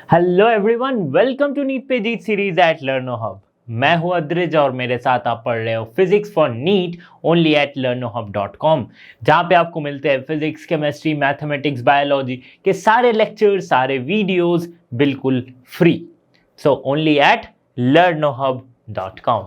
Hello everyone, welcome to NEET पे जीत series at Learno Hub. मैं हूं अद्रिज और मेरे साथ आप पढ़ रहे हो physics for NEET only at learnohub.com, जहां पे आपको मिलते हैं फिजिक्स, केमिस्ट्री, मैथमेटिक्स, बायोलॉजी के सारे लेक्चर, सारे वीडियोस बिल्कुल free. So only at learnohub.com।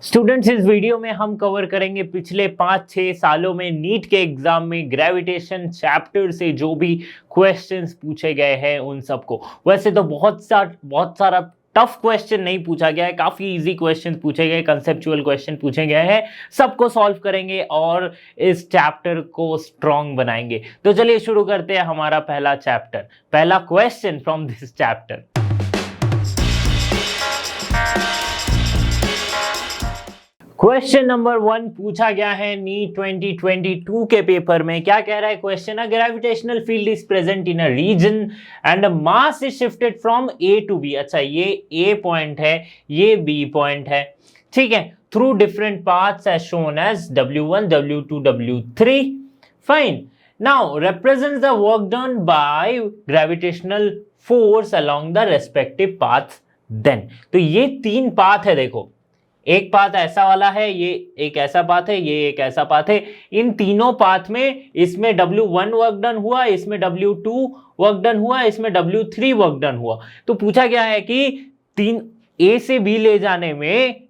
Students, इस वीडियो में हम कवर करेंगे पिछले 5-6 सालों में नीट के एग्जाम में ग्रेविटेशन चैप्टर से जो भी क्वेश्चंस पूछे गए हैं उन सबको। वैसे तो बहुत सारा टफ क्वेश्चन नहीं पूछा गया है, काफी इजी क्वेश्चन पूछे गए, कंसेप्चुअल क्वेश्चन पूछे गए हैं। सबको सॉल्व करेंगे और इस चैप्टर को स्ट्रॉन्ग बनाएंगे। तो चलिए शुरू करते हैं हमारा पहला चैप्टर, पहला question from this chapter. Question number 1 पूछा गया है नीट 2022 के पेपर में। क्या कह रहा है question? A gravitational field is present in a region and mass is shifted from A to B. अच्छा, ये ए पॉइंट है, ये बी पॉइंट है, ठीक है, through different paths as shown as W1, W2, W3। Fine. Now represents the work done by gravitational force along the respective paths then। तो ये 3 path है, देखो, एक पाथ ऐसा वाला है, ये एक ऐसा पाथ है, ये एक ऐसा पाथ है। इन तीनों पाथ में इसमें W1 वर्क डन हुआ, इसमें W2 वर्क डन हुआ, इसमें W3 वर्क डन हुआ। तो पूछा गया है कि A से B ले जाने में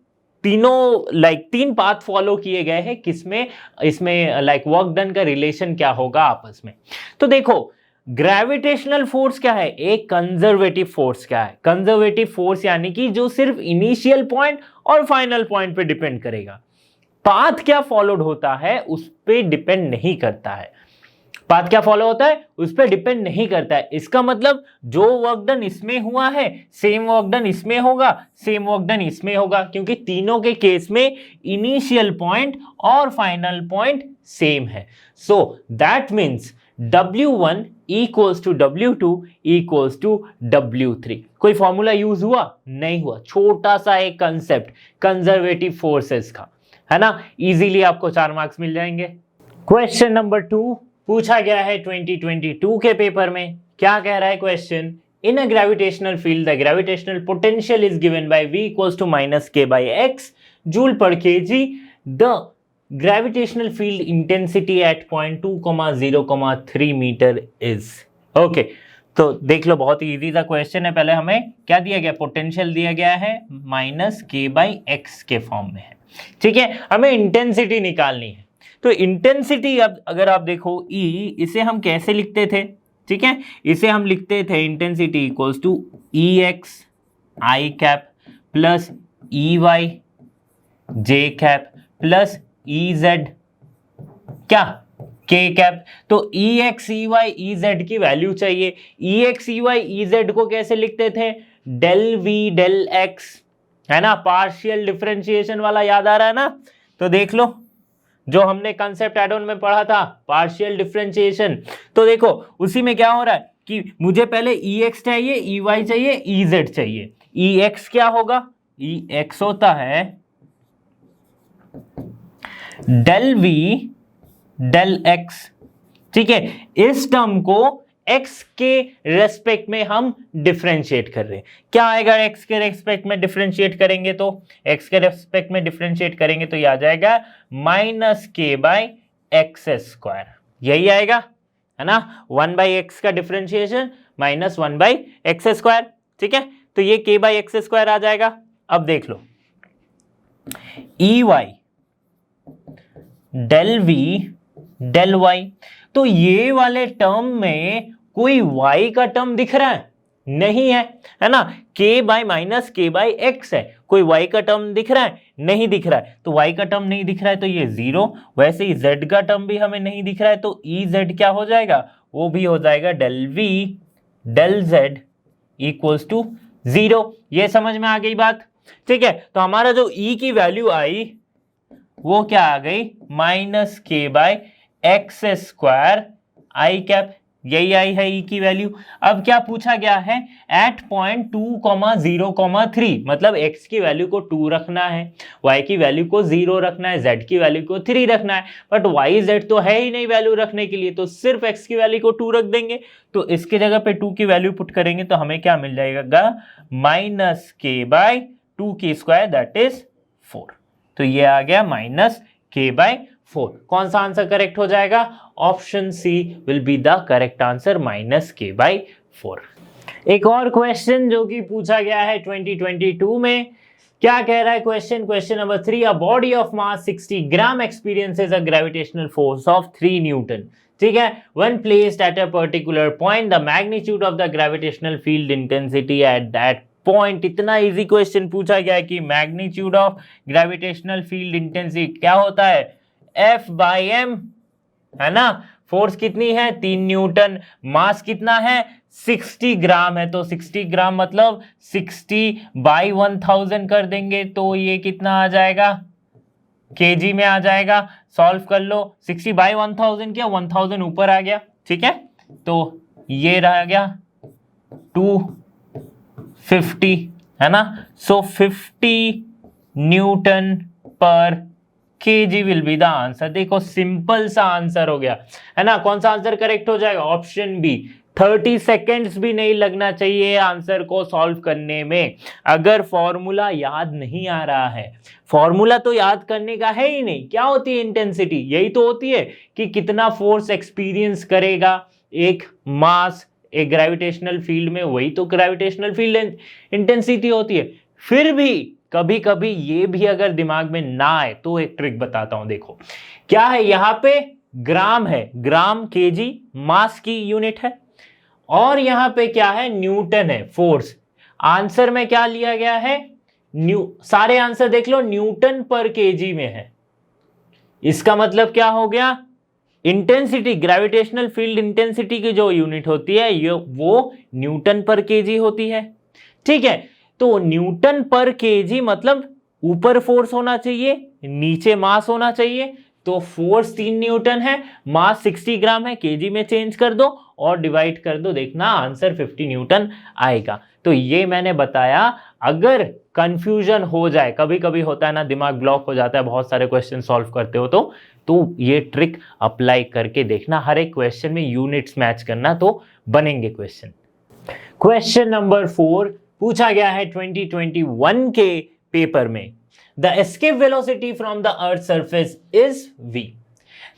तीन पाथ फॉलो किए गए हैं, किसमें? इसमें वर्क डन का रिलेशन क्या होगा आपस में। तो देखो, ग्रेविटेशनल फोर्स क्या है? एक कंजर्वेटिव फोर्स क्या है? कंजर्वेटिव फोर्स यानी कि जो सिर्फ इनिशियल पॉइंट और फाइनल पॉइंट पे डिपेंड करेगा। पाथ क्या फॉलोड होता है उस पे डिपेंड नहीं करता है। पाथ क्या फॉलो होता है उस पे डिपेंड नहीं करता है। इसका मतलब जो वर्क डन इसमें हुआ है सेम वर्क डन इसमें होगा, सेम वर्क डन इसमें होगा, क्योंकि तीनों के केस में इनिशियल पॉइंट और फाइनल पॉइंट सेम है। So that means W1 equals to W2 equals to W3। कोई फॉर्मूला यूज हुआ? नहीं हुआ। छोटा सा एक कंसेप्ट कंजर्वेटिव फोर्सेस का, है ना। इजीली आपको 4 मार्क्स मिल जाएंगे। क्वेश्चन नंबर 2 पूछा गया है 2022 के पेपर में। क्या कह रहा है question? In a gravitational field the gravitational potential is given by V equals to -k/x joule per kg। The gravitational field intensity at point 2,0,3 metre is. Okay, तो देख लो, बहुत ही इजी सा क्वेश्चन है। पहले हमें क्या दिया गया? पोटेंशियल दिया गया है -k/x के फॉर्म में है, ठीक है। हमें इंटेंसिटी निकालनी है। तो इंटेंसिटी अब अगर आप देखो E, इसे हम कैसे लिखते थे? ठीक है, इसे हम लिखते थे intensity equals to EX I cap plus EY J cap plus EZ क्या? K cap. तो EX EY EZ की वैल्यू चाहिए। EX EY EZ को कैसे लिखते थे? डेल V डेल X, है ना। पार्शियल डिफरेंशिएशन वाला याद आ रहा है ना? तो देख लो, जो हमने कंसेप्ट एड ऑन में पढ़ा था, पार्शियल डिफरेंशिएशन। तो देखो उसी में क्या हो रहा है कि मुझे पहले EX चाहिए, EY चाहिए, EZ चाहिए। EX क्या होगा? EX होता है डेल V डेल X, ठीक है। इस टर्म को X के रेस्पेक्ट में हम डिफरेंशिएट कर रहे हैं। क्या आएगा X के रेस्पेक्ट में डिफरेंशिएट करेंगे? तो X के रेस्पेक्ट में डिफरेंशिएट करेंगे तो ये आ जाएगा -k/x²। यही आएगा, है ना। 1/x का डिफरेंशिएशन -1/x², ठीक है। तो ये k/x² आ जाएगा। अब देख लो, EY del V del Y। तो ये वाले टर्म में कोई Y का टर्म दिख रहा है? नहीं है, है ना। k/-k/x है। कोई Y का टर्म दिख रहा है? नहीं दिख रहा है। तो Y का टर्म नहीं दिख रहा है तो ये 0। वैसे ही Z का टर्म भी हमें नहीं दिख रहा है तो EZ क्या हो जाएगा? वो भी हो जाएगा del V del Z equals to 0। ये समझ में आ गई बात, ठीक है। तो हमारा जो E की वैल्यू आई वो क्या आ गई? -k/x² I cap. यही आई है ई की वैल्यू। अब क्या पूछा गया है, एट पॉइंट 2,0,3, मतलब x की वैल्यू को 2 रखना है, y की वैल्यू को 0 रखना है, z की वैल्यू को 3 रखना है, बट y z तो है ही नहीं वैल्यू रखने के लिए, तो सिर्फ x की वैल्यू को 2 रख देंगे। तो इसके जगह पे 2 की वैल्यू पुट करेंगे तो हमें क्या मिल जाएगा, -k/2 की स्क्वायर दैट इज 4। तो ये आ गया -k/4। कौन सा आंसर करेक्ट हो जाएगा, option C will be the correct answer, -k/4। एक और क्वेश्चन जो कि पूछा गया है 2022 में, क्या कह रहा है question number 3, a body of mass 60 gram experiences a gravitational force of 3 Newton. ठीक है, when placed at a particular point the magnitude of the gravitational field intensity at that point। इतना इजी क्वेश्चन पूछा गया है कि magnitude of gravitational field intensity क्या होता है, F/m, है ना। फोर्स कितनी है, 3 न्यूटन, मास कितना है 60 ग्राम है, तो 60 ग्राम मतलब 60/1000 कर देंगे तो ये कितना आ जाएगा, केजी में आ जाएगा। सॉल्व कर लो, 60/1000 क्या, 1000 ऊपर आ गया, ठीक है, तो ये रह गया 250, है ना। सो 50 न्यूटन पर KG will be the answer. देखो सिंपल सा आंसर हो गया, है ना। कौन सा आंसर करेक्ट हो जाएगा, ऑप्शन बी। 30 सेकेंड्स भी नहीं लगना चाहिए आंसर को सॉल्व करने में। अगर फॉर्मूला याद नहीं आ रहा है, फॉर्मूला तो याद करने का है ही नहीं। क्या होती है इंटेंसिटी, यही तो होती है कि कितना फोर्स एक्सपीरियंस करेगा एक मास एक ग्रेविटेशनल फील्ड में, वही तो ग्रेविटेशनल फील्ड इंटेंसिटी होती है। फिर भी कभी कभी ये भी अगर दिमाग में ना आए तो एक ट्रिक बताता हूं। देखो क्या है, यहां पे ग्राम है, ग्राम केजी मास की यूनिट है, और यहां पे क्या है, न्यूटन है, फोर्स। आंसर में क्या लिया गया है, सारे आंसर देख लो न्यूटन पर केजी में है। इसका मतलब क्या हो गया, इंटेंसिटी, ग्रेविटेशनल फील्ड इंटेंसिटी की जो यूनिट होती है ये वो न्यूटन पर केजी होती है। ठीक है, तो न्यूटन पर केजी मतलब ऊपर फोर्स होना चाहिए, नीचे मास होना चाहिए। तो फोर्स 3 न्यूटन है, मास 60 ग्राम है, केजी में चेंज कर दो और डिवाइड कर दो, देखना आंसर 50 न्यूटन आएगा। तो ये मैंने बताया। अगर कंफ्यूजन हो जाए, कभी कभी होता है ना, दिमाग ब्लॉक हो जाता है बहुत सारे क्वेश्चन सॉल्व करते हो, तो ये ट्रिक अप्लाई करके देखना। हर एक क्वेश्चन में यूनिट्स मैच करना तो बनेंगे क्वेश्चन। क्वेश्चन नंबर 4 पूछा गया है 2021 के पेपर में, the escape velocity from the earth surface is v।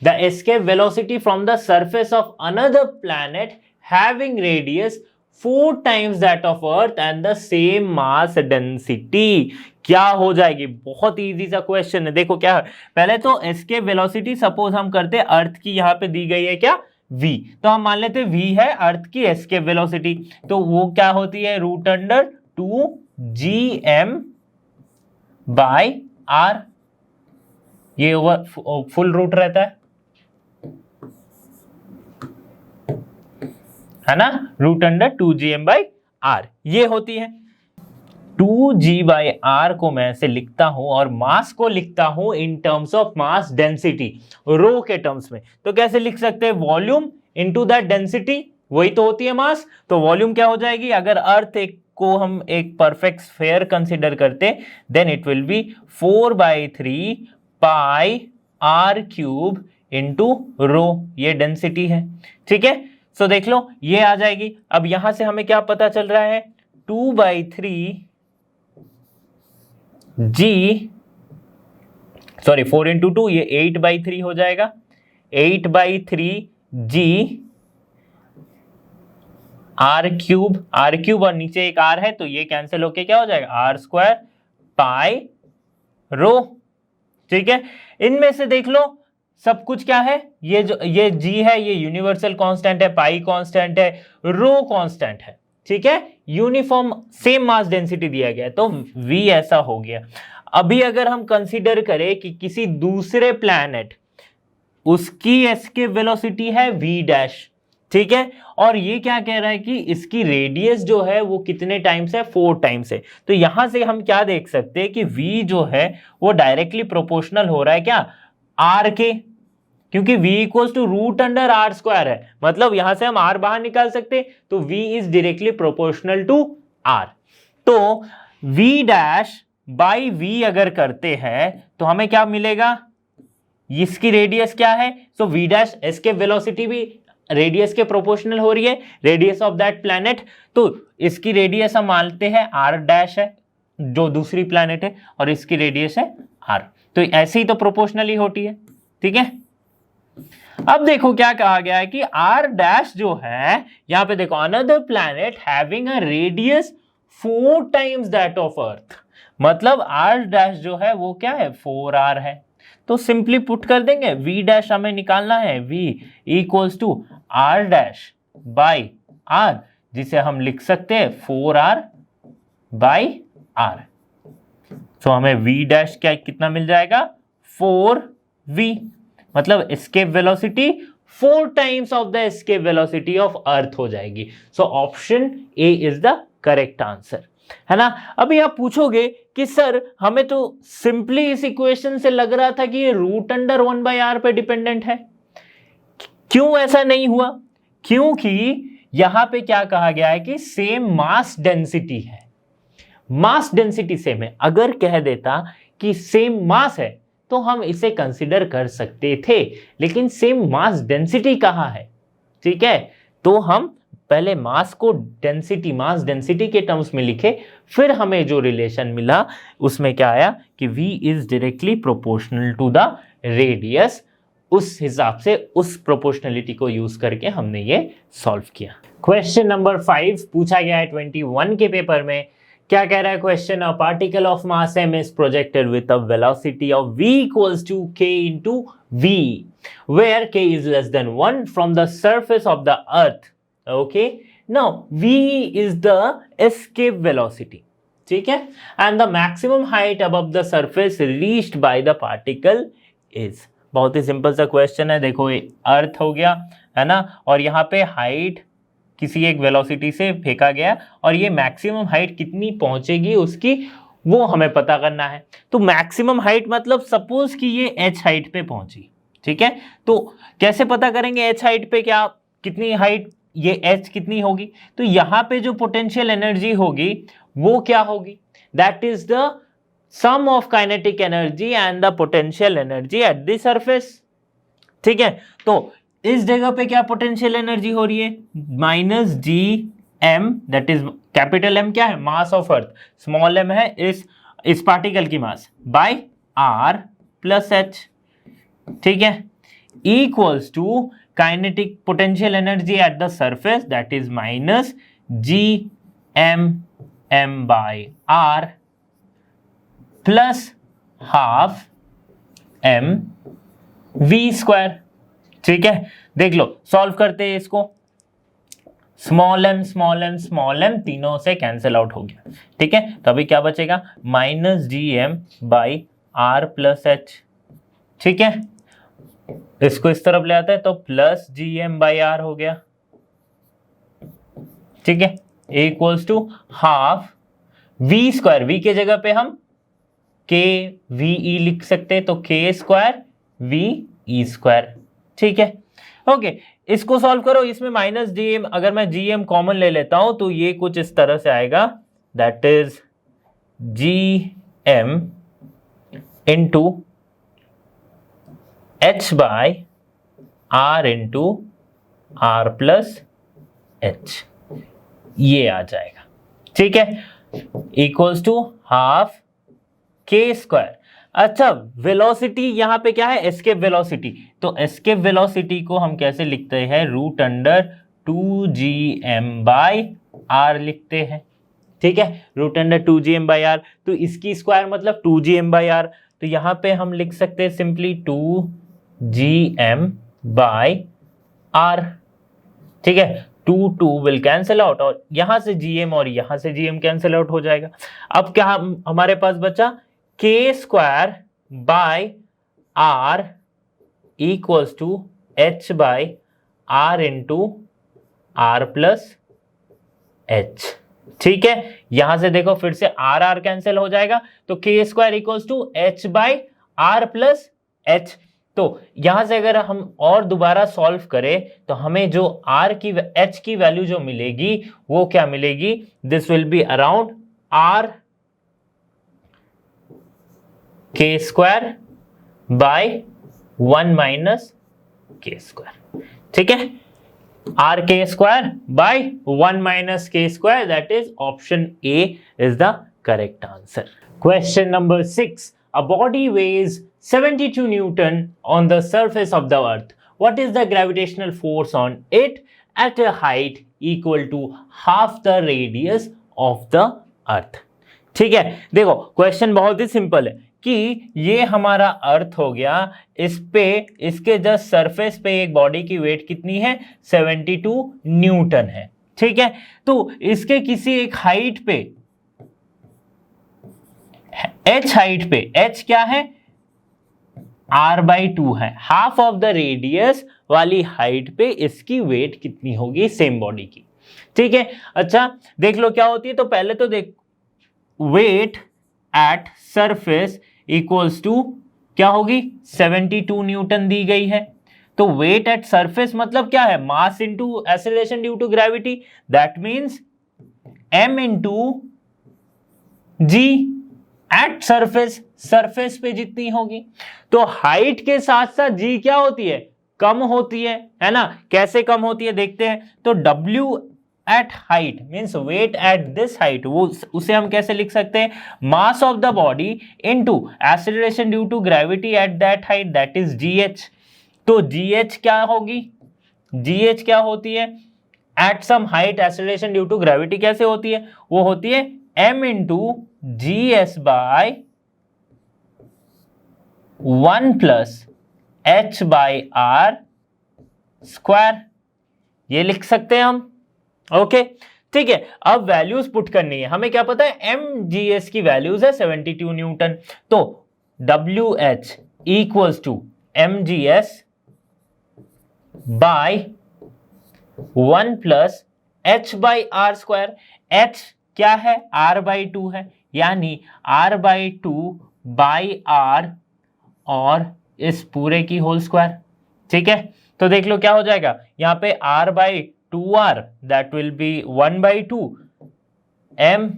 The escape velocity from the surface of another planet having radius 4 times that of earth and the same mass density क्या हो जाएगी। बहुत easy सा question है। देखो क्या है, पहले तो एस्केप वेलोसिटी सपोज हम करते हैं अर्थ की, यहां पे दी गई है क्या, v, तो हम मान लेते v है अर्थ की एस्केप वेलोसिटी, तो वो क्या होती है √2gm/r, ये ओवर फुल रूट रहता है ना, √2gm/r ये होती है। 2g/r को मैं ऐसे लिखता हूं और मास को लिखता हूं in terms of mass density, rho के टर्म्स में। तो कैसे लिख सकते हैं, वॉल्यूम इनटू दैट डेंसिटी, वही तो होती है मास। तो वॉल्यूम क्या हो जाएगी, अगर अर्थ को हम एक परफेक्ट स्फीयर कंसीडर करते then it will be 4/3 pi r³ into rho, ये डेंसिटी है। ठीक है, सो देख लो ये आ जाएगी। अब यहां से हमें क्या पता चल रहा है, 4 इंटू 2 ये 8/3 हो जाएगा, 8/3g r³ और नीचे एक r है तो ये कैंसिल होके क्या हो जाएगा, r² पाई रो। ठीक है, इनमें से देख लो सब कुछ क्या है, ये g है, ये यूनिवर्सल कांस्टेंट है, पाई कांस्टेंट है, रो कांस्टेंट है। ठीक है, यूनिफॉर्म सेम मास डेंसिटी दिया गया है, तो v ऐसा हो गया। अभी अगर हम कंसीडर करें कि किसी दूसरे प्लैनेट, उसकी एस्केप वेलोसिटी है v', ठीक है, और ये क्या कह रहा है कि इसकी रेडियस जो है वो कितने टाइम्स है, 4 टाइम्स है। तो यहां से हम क्या देख सकते हैं कि v जो है वो डायरेक्टली प्रोपोर्शनल हो रहा है क्या, r के। क्योंकि v equals to root under r square है, मतलब यहां से हम r बाहर निकाल सकते, तो v is directly proportional to r। तो v डैश बाई v अगर करते हैं तो हमें क्या मिलेगा, इसकी रेडियस क्या है, सो v डैश, इसके वेलोसिटी भी रेडियस के प्रोपोर्शनल हो रही है, रेडियस ऑफ दैट प्लैनेट, तो इसकी रेडियस हम मानते हैं r डैश है जो दूसरी प्लैनेट है, और इसकी रेडियस है r, तो ऐसे ही तो प्रोपोर्शनली होती है। ठीक है, अब देखो क्या कहा गया है कि r डैश जो है, यहां पे देखो another planet having a radius 4 times that of earth, मतलब r डैश जो है वो क्या है 4r है, तो सिंपली पुट कर देंगे, v डैश हमें निकालना है, v equals to r dash by r, जिसे हम लिख सकते हैं 4r बाई r। तो हमें v डैश क्या कितना मिल जाएगा 4v, मतलब escape velocity 4 times of the escape velocity of earth हो जाएगी। So option A is the correct answer, है ना। अभी आप पूछोगे कि सर हमें तो सिंपली इस इक्वेशन से लग रहा था कि ये रूट अंडर 1/r पे डिपेंडेंट है, क्यों ऐसा नहीं हुआ, क्योंकि यहां पे क्या कहा गया है कि सेम मास डेंसिटी है, मास डेंसिटी सेम है। अगर कह देता कि सेम मास है तो हम इसे कंसीडर कर सकते थे, लेकिन सेम मास डेंसिटी कहां है, ठीक है, तो हम पहले मास को डेंसिटी, मास डेंसिटी के टर्म्स में लिखे, फिर हमें जो रिलेशन मिला उसमें क्या आया कि v is directly proportional to the radius, उस हिसाब से उस प्रोपोर्शनलिटी को यूज करके हमने ये सॉल्व किया। क्वेश्चन नंबर 5 पूछा गया है 21 के पेपर में। क्या कह रहा है question, a particle of mass m is projected with a velocity of v equals to k into v, where k is less than 1 from the surface of the earth। Okay, now v is the escape velocity, ठीक है, and the maximum height above the surface reached by the particle is। बहुत ही simple सा question है, देखो ये अर्थ हो गया, है ना, और यहाँ पे हाइट किसी एक वेलोसिटी से फेंका गया, और ये मैक्सिमम हाइट कितनी पहुंचेगी उसकी वो हमें पता करना है। तो मैक्सिमम हाइट मतलब सपोज कि ये h हाइट पे पहुंची, ठीक है, तो कैसे पता करेंगे h हाइट पे क्या कितनी हाइट, ये h कितनी होगी, तो यहाँ पे जो पोटेंशियल एनर्जी होगी वो क्या होगी, that is the sum of kinetic energy and the potential energy at the surface. ठीक है, तो इस जगह पे क्या पोटेंशियल एनर्जी हो रही है, minus G M, that is capital M क्या है mass of earth, small M है इस पार्टिकल की mass, by R plus H, ठीक है, equals to kinetic potential energy at the surface that is minus G M M by R plus half M V square. ठीक है, देख लो solve करते हैं इसको, small M small M small M तीनों से कैंसिल आउट हो गया। ठीक है, तो अभी क्या बचेगा, minus G M by R plus H. ठीक है, इसको इस तरफ ले आता है तो plus G M by R हो गया। ठीक है, equals to half V square, V के जगह पे हम के वी ई लिख सकते हैं, तो K square V E square. ठीक है, ओके, इसको सॉल्व करो, इसमें माइनस जी एम, अगर मैं जी एम कॉमन ले लेता हूं तो ये कुछ इस तरह से आएगा, that is G M into H by R into R plus H, ये आ जाएगा। ठीक है, equals to half K square. अच्छा, वेलोसिटी यहां पे क्या है, एस्केप वेलोसिटी, तो एस्केप वेलोसिटी को हम कैसे लिखते हैं, root under 2gm bye are लिखते हैं। ठीक है, root under 2gm bye are, तो इसकी स्क्वायर मतलब 2gm बाय आर, तो यहां पे हम लिख सकते हैं सिंपली 2gm बाय आर। ठीक है, 2 विल कैंसिल आउट, और यहां से gm और यहां से gm कैंसिल आउट हो जाएगा। अब क्या हमारे पास बचा, K square by R equals to H by R into R plus H. ठीक है, यहां से देखो फिर से आर आर कैंसिल हो जाएगा, तो K square equals to H by R plus H. तो यहां से अगर हम और दोबारा सॉल्व करें तो हमें जो r की h की वैल्यू जो मिलेगी वो क्या मिलेगी, this will be around r k square by 1 minus k square. ठीक है, r k square by 1 minus k square, that is option A is the correct answer. Question number 6, a body weighs 72 Newton on the surface of the earth. What is the gravitational force on it at a height equal to half the radius of the earth? ठीक है, देखो question बहुत ही simple है कि ये हमारा अर्थ हो गया, इस पे इसके जस्ट सरफेस पे एक बॉडी की वेट कितनी है, 72 न्यूटन है। ठीक है, तो इसके किसी एक हाइट पे, h हाइट पे, h क्या है, r/2 है, हाफ ऑफ द रेडियस वाली हाइट पे इसकी वेट कितनी होगी सेम बॉडी की। ठीक है, अच्छा देख लो क्या होती है, तो पहले तो देख weight at surface equals to क्या होगी, 72 न्यूटन दी गई है। तो वेट एट सरफेस मतलब क्या है, mass into acceleration due to gravity, that means m into g at surface, surface पे जितनी होगी। तो हाइट के साथ साथ g क्या होती है, कम होती है ना। कैसे कम होती है देखते हैं, तो w at height means weight at this height, वो उसे हम कैसे लिख सकते हैं, mass of the body into acceleration due to gravity at that height, that is gh। तो gh क्या होगी, gh क्या होती है, at some height acceleration due to gravity कैसे होती है, वो होती है m into gs by 1 plus h by r square, ये लिख सकते हैं हम। ओके ठीक है, अब वैल्यूज पुट करनी है, हमें क्या पता है mgs की वैल्यूज है 72 न्यूटन, तो wh equals to mgs by 1 plus h by R square, h क्या है, r/2 है, यानी r/2 बाई r और इस पूरे की होल स्क्वायर। ठीक है, तो देख लो क्या हो जाएगा, यहाँ पे r/2r that will be 1/2 mgs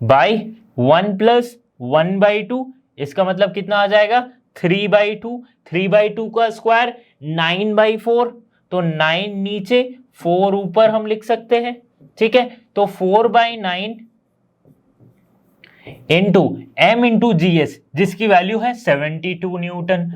by 1 plus 1/2, इसका मतलब कितना आ जाएगा, 3/2, 3/2 का स्क्वायर 9/4, तो 9 नीचे 4 ऊपर हम लिख सकते हैं। ठीक है, तो 4/9 इंटू m इंटू gs जिसकी वैल्यू है 72 न्यूटन,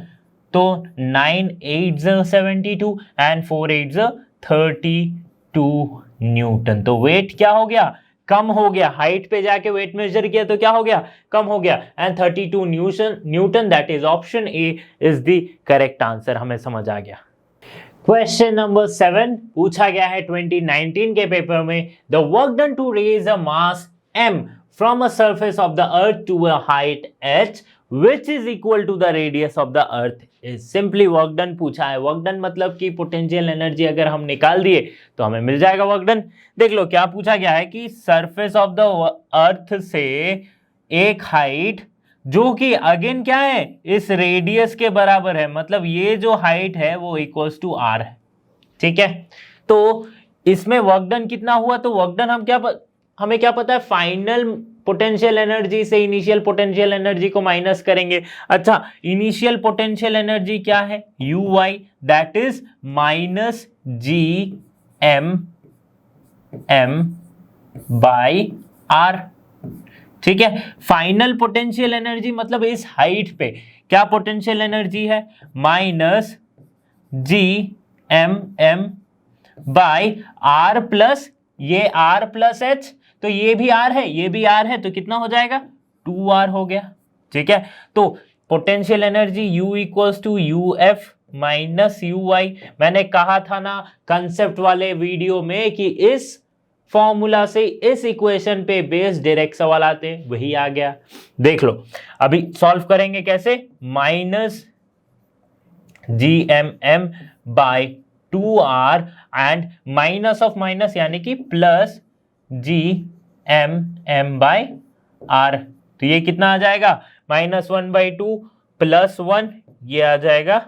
तो 9 8 72 एंड 4 8 32 न्यूटन। तो वेट क्या हो गया, कम हो गया, हाइट पे जाके वेट मेजर किया तो क्या हो गया, कम हो गया, and 32 Newton, that is option A is the correct answer. हमें समझ आ गया। क्वेश्चन नंबर 7 पूछा गया है 2019 के पेपर में, the work done to raise a mass m from a surface of the earth to a height h which is equal to the radius of the earth is simply work done पूछा है। Work done मतलब कि potential energy अगर हम निकाल दिए तो हमें मिल जाएगा वर्क डन। देख लो क्या पूछा गया है कि सरफेस ऑफ द अर्थ से एक हाइट जो कि अगेन क्या है, इस रेडियस के बराबर है, मतलब ये जो हाइट है वो इक्वल्स टू r है। ठीक है, तो इसमें वर्क डन कितना हुआ, तो वर्क डन हमें क्या पता है, फाइनल पोटेंशियल एनर्जी से इनिशियल पोटेंशियल एनर्जी को माइनस करेंगे। अच्छा, इनिशियल पोटेंशियल एनर्जी क्या है, uy that is minus gm by r। ठीक है, फाइनल पोटेंशियल एनर्जी मतलब इस हाइट पे क्या पोटेंशियल एनर्जी है, minus gm by r plus ये r प्लस h, तो ये भी r है ये भी r है, तो कितना हो जाएगा, 2r हो गया। ठीक है, तो potential energy u equals to uf minus uy। मैंने कहा था ना कंसेप्ट वाले वीडियो में कि इस फॉर्मूला से इस इक्वेशन पे बेस्ड डायरेक्ट सवाल आते हैं, वही आ गया। देख लो अभी सॉल्व करेंगे कैसे, minus gmm by 2r and minus of minus यानी कि प्लस gmm बाय r, तो ये कितना आ जाएगा, -1/2 + 1, ये आ जाएगा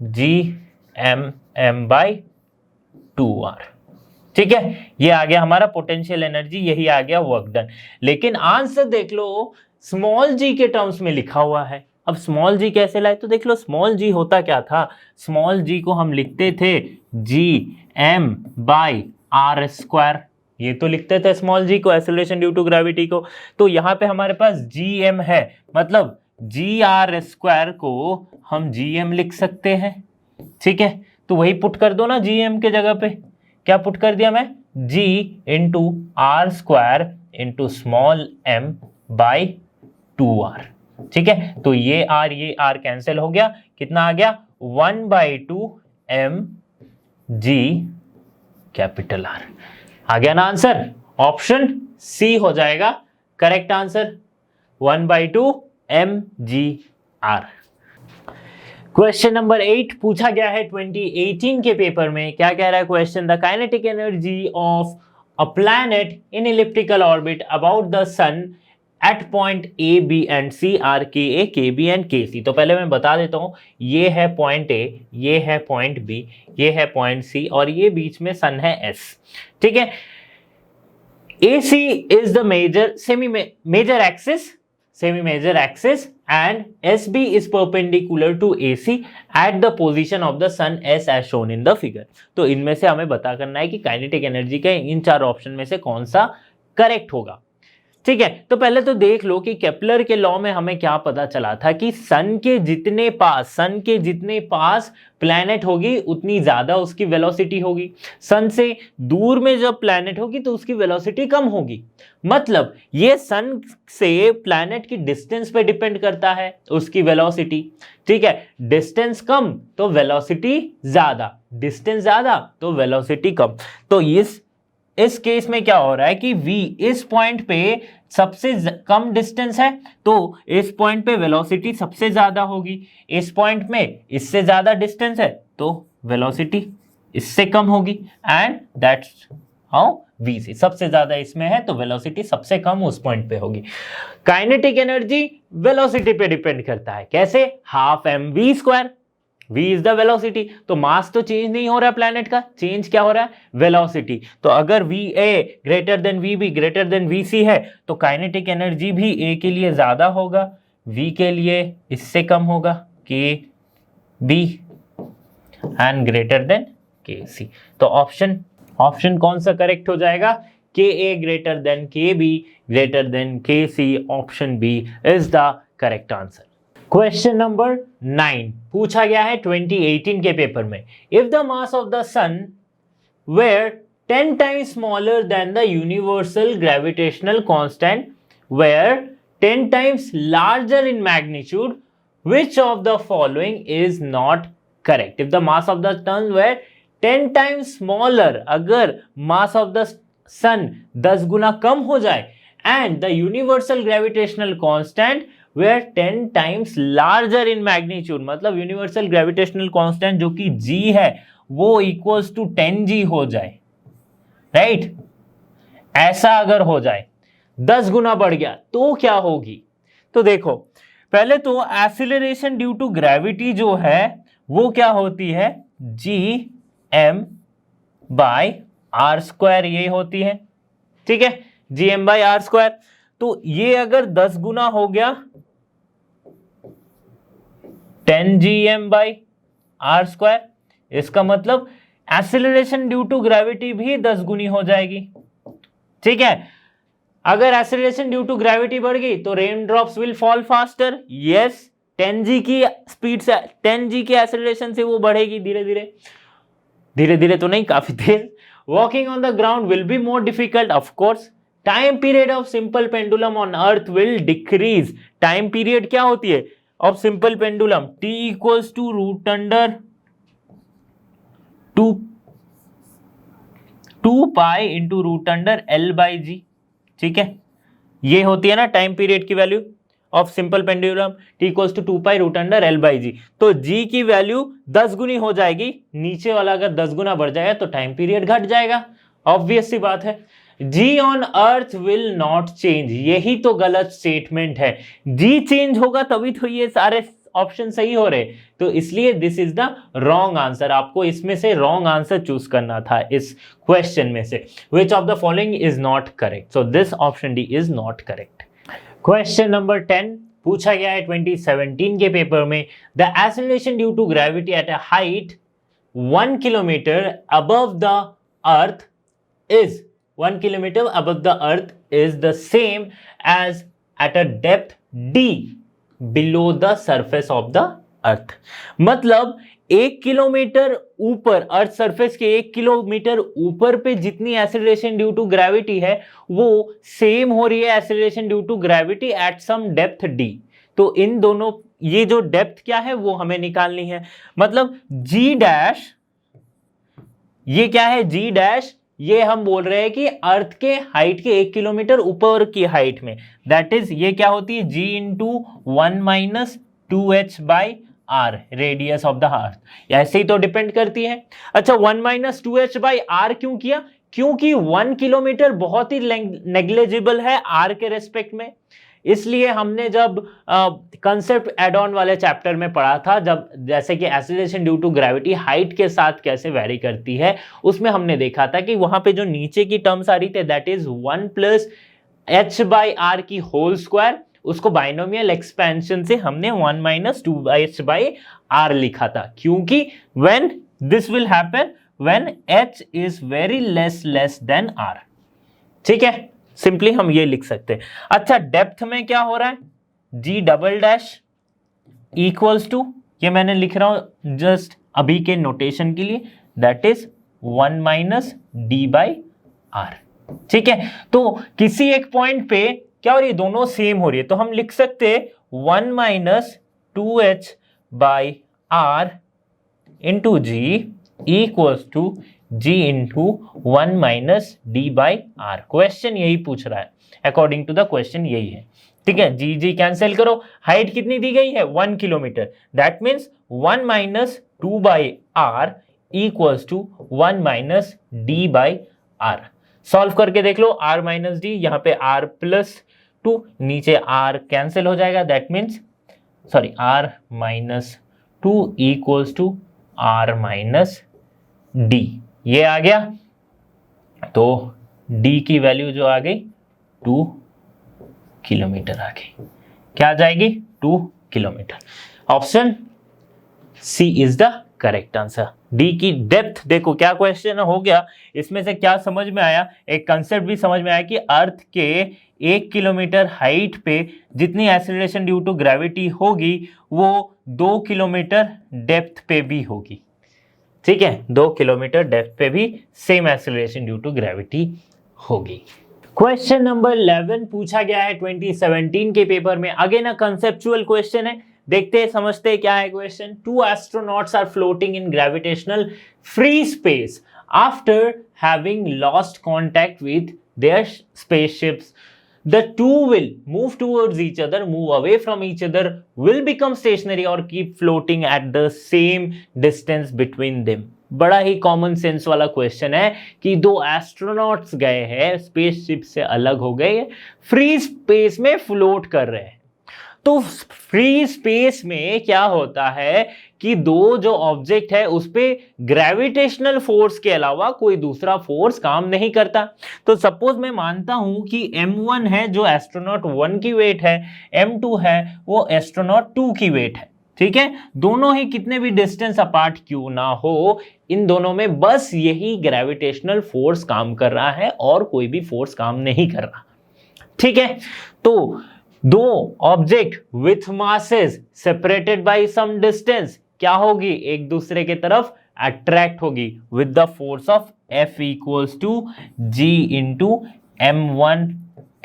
Gmm/2r। ठीक है, ये आ गया हमारा पोटेंशियल एनर्जी, यही आ गया वर्क डन। लेकिन आंसर देख लो स्मॉल जी के टर्म्स में लिखा हुआ है। अब स्मॉल जी कैसे लाए, तो देख लो स्मॉल जी होता क्या था, स्मॉल जी को हम लिखते थे Gm/r², ये तो लिखते थे स्मॉल जी को, एक्सेलरेशन ड्यू टू ग्रेविटी को। तो यहाँ पे हमारे पास Gm है, मतलब Gr² को हम Gm लिख सकते हैं। ठीक है, तो वही पुट कर दो ना Gm के जगह पे, क्या पुट कर दिया मैं, G × r² × स्मॉल m/2r। ठीक है, तो ये r कैंसिल हो गया, कितना आ गया 1/2 mg कैपिटल R। आ गया ना आंसर, ऑप्शन सी हो जाएगा correct answer, 1/2 mg/r। Question number 8 पूछा गया है 2018 के पेपर में। क्या कह रहा है question, the kinetic energy of a planet in elliptical orbit about the sun at point A, B and C are Ka, Kb and Kc। तो पहले मैं बता देता हूं, ये है पॉइंट A, ये है पॉइंट B, ये है पॉइंट C और ये बीच में सन है S। ठीक है, AC is the major axis, semi-major axis, and SB is perpendicular to AC at the position of the sun S as shown in the figure। तो इनमें से हमें बता करना है कि काइनेटिक एनर्जी के इन चार ऑप्शन में से कौन सा करेक्ट होगा। ठीक है, तो पहले तो देख लो कि केपलर के लॉ में हमें क्या पता चला था कि सन के जितने पास प्लैनेट होगी उतनी ज्यादा उसकी वेलोसिटी होगी, सन से दूर में जब प्लैनेट होगी तो उसकी वेलोसिटी कम होगी। मतलब ये सन से प्लैनेट की डिस्टेंस पे डिपेंड करता है उसकी वेलोसिटी। ठीक है, डिस्टेंस कम तो वेलोसिटी ज्यादा, डिस्टेंस ज्यादा तो वेलोसिटी कम। तो इस केस में क्या हो रहा है कि v इस पॉइंट पे सबसे कम डिस्टेंस है तो इस पॉइंट पे वेलोसिटी सबसे ज्यादा होगी, इस पॉइंट में इससे ज्यादा डिस्टेंस है तो वेलोसिटी इससे कम होगी, एंड दैट्स हाउ v से सबसे ज्यादा इसमें है तो वेलोसिटी सबसे कम उस पॉइंट पे होगी। काइनेटिक एनर्जी वेलोसिटी पे डिपेंड करता है, कैसे, ½ mv², v is the velocity. तो मास तो चेंज नहीं हो रहा है प्लैनेट का, चेंज क्या हो रहा है, वेलोसिटी। तो अगर va greater than vb greater than vc है तो काइनेटिक एनर्जी भी a के लिए ज्यादा होगा, v के लिए इससे कम होगा, kb and greater than kc। तो ऑप्शन कौन सा करेक्ट हो जाएगा, ka greater than kb greater than kc, option B is the correct answer. Question number 9 पूछा गया है 2018 के पेपर में। If the mass of the sun were 10 times smaller than the universal gravitational constant were 10 times larger in magnitude, which of the following is not correct? If the mass of the sun were 10 times smaller, अगर mass of the sun 10 गुना कम हो जाए and the universal gravitational constant were 10 times larger in magnitude, मतलब universal gravitational constant जो कि g है वो equals to 10g हो जाए, राइट? ऐसा अगर हो जाए 10 गुना बढ़ गया तो क्या होगी? तो देखो पहले तो एक्सीलरेशन ड्यू टू ग्रेविटी जो है वो क्या होती है, gm/r², ये होती है, ठीक है, gm/r²। तो ये अगर 10 गुना हो गया 10gm/r², इसका मतलब एक्सीलरेशन ड्यू टू ग्रेविटी भी 10 गुनी हो जाएगी, ठीक है। अगर एक्सीलरेशन ड्यू टू ग्रेविटी बढ़ गई तो rain drops will fall faster, yes, 10g की स्पीड से, 10g के एक्सीलरेशन से वो बढ़ेगी धीरे धीरे, धीरे धीरे तो नहीं, काफी तेज। Walking on the ground will be more difficult, of course. Time period of simple pendulum on earth will decrease, time period क्या होती है of simple pendulum, t equals to √2π into √L/g, ठीक है, ये होती है ना टाइम पीरियड की value of simple pendulum, t equals to 2π √L/g। तो g की वैल्यू 10 गुनी हो जाएगी, नीचे वाला अगर 10 गुना बढ़ जाएगा तो टाइम पीरियड घट जाएगा, ऑब्वियस सी बात है। जी on earth will not change, यही तो गलत स्टेटमेंट है। जी चेंज होगा तभी तो ये सारे ऑप्शन सही हो रहे, तो इसलिए this is the wrong answer. आपको इसमें से रॉन्ग आंसर चूज करना था इस क्वेश्चन में से। Which of the following is not correct, so this option D is not correct. Question number 10 पूछा गया है 2017 के पेपर में, the acceleration due to gravity at a height 1 kilometre above the earth is 1 kilometer above the earth is the same as at a depth d below the surface of the earth। मतलब 1 kilometre ऊपर, earth surface के 1 kilometre ऊपर पे जितनी acceleration due to gravity है वो same हो रही है acceleration due to gravity at some depth d। तो इन दोनों, ये जो डेप्थ क्या है वो हमें निकालनी है। मतलब g डैश, ये क्या है g डैश, ये हम बोल रहे हैं कि अर्थ के हाइट के 1 किलोमीटर ऊपर की हाइट में, दैट इज ये क्या होती है g into 1 minus 2h by r, radius of the earth. ऐसे ही तो डिपेंड करती है। अच्छा 1 माइनस 2h बाई r क्यों किया? क्योंकि 1 किलोमीटर बहुत ही नेग्लिजिबल है r के रेस्पेक्ट में। इसलिए हमने जब कंसेप्ट एड ऑन वाले चैप्टर में पढ़ा था, जब जैसे कि acceleration due to gravity height के साथ कैसे वेरी करती है, उसमें हमने देखा था कि वहां पे जो नीचे की टर्म्स आ रही थी that is 1 plus h by R की होल स्क्वायर, उसको बाइनोमियल एक्सपेंशन से हमने 1 माइनस 2h बाई आर लिखा था। क्योंकि when this will happen when h is very less than r। ठीक है, सिंपली हम ये लिख सकते हैं। अच्छा डेप्थ में क्या हो रहा है, g double dash equals to, ये मैंने लिख रहा हूं जस्ट अभी के नोटेशन के लिए, that is 1 minus D by R. ठीक है, तो किसी एक पॉइंट पे क्या हो रही है, दोनों सेम हो रही है, तो हम लिख सकते हैं 1 minus 2h by R into G equals to g into 1 minus D by R. Question यही पूछ रहा है, अकॉर्डिंग टू द क्वेश्चन यही है। ठीक है, जी कैंसिल करो, हाइट कितनी दी गई है 1 kilometre, that means 1 minus 2 by R equals to 1 minus D by R. Solve करके देख लो, r माइनस डी, यहाँ पे r प्लस 2, नीचे r कैंसिल हो जाएगा, that means sorry r minus 2 equals to r minus D, ये आ गया। तो d की वैल्यू जो आ गई 2 किलोमीटर आ गई, क्या आ जाएगी 2 kilometre. Option C is the correct answer. D की डेप्थ, देखो क्या क्वेश्चन हो गया, इसमें से क्या समझ में आया, एक कंसेप्ट भी समझ में आया कि अर्थ के 1 किलोमीटर हाइट पे जितनी एक्सेलरेशन ड्यू टू ग्रेविटी होगी वो 2 किलोमीटर डेप्थ पे भी होगी। ठीक है, 2 किलोमीटर डेप्थ पे भी same acceleration due to gravity होगी। क्वेश्चन नंबर 11 पूछा गया है 2017 के पेपर में, अगेन अ कंसेप्चुअल क्वेश्चन है। देखते हैं, समझते हैं क्या है question. 2 astronauts are floating in gravitational free space after having lost contact with their spaceships. The two will move towards each other, move away from each other, will become stationary or keep floating at the same distance between them। बड़ा ही common sense वाला question है कि 2 astronauts गए हैं, spaceship से अलग हो गए, फ्री स्पेस में फ्लोट कर रहे हैं। तो फ्री स्पेस में क्या होता है कि 2 जो ऑब्जेक्ट है उस पे ग्रेविटेशनल फोर्स के अलावा कोई दूसरा फोर्स काम नहीं करता। तो सपोज मैं मानता हूं कि m1 है जो एस्ट्रोनॉट 1 की वेट है, m2 है वो एस्ट्रोनॉट 2 की वेट है। ठीक है, दोनों ही कितने भी डिस्टेंस अपार्ट क्यों ना हो, इन दोनों में बस यही ग्रेविटेशनल फोर्स काम कर रहा है और कोई भी फोर्स काम नहीं कर रहा। ठीक है, तो 2 object with masses separated by some distance क्या होगी, एक दूसरे के तरफ अट्रैक्ट होगी with the force of F equals to G into M1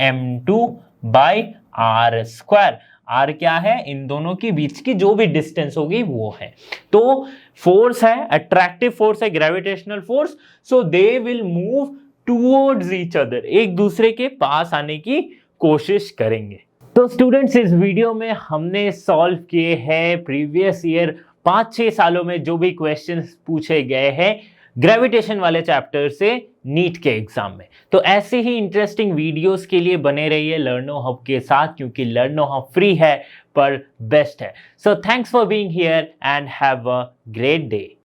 M2 by R square. R क्या है, इन दोनों के बीच की जो भी डिस्टेंस होगी वो है। तो फोर्स है, अट्रैक्टिव फोर्स है, gravitational force, so they will move towards each other, एक दूसरे के पास आने की कोशिश करेंगे। तो स्टूडेंट्स, इस वीडियो में हमने सॉल्व किए हैं प्रीवियस ईयर 5-6 सालों में जो भी क्वेश्चंस पूछे गए हैं ग्रेविटेशन वाले चैप्टर से नीट के एग्जाम में। तो ऐसे ही इंटरेस्टिंग वीडियोस के लिए बने रहिए लर्नो हब के साथ, क्योंकि लर्नो हब फ्री है पर बेस्ट है। So thanks for being here and have a great day.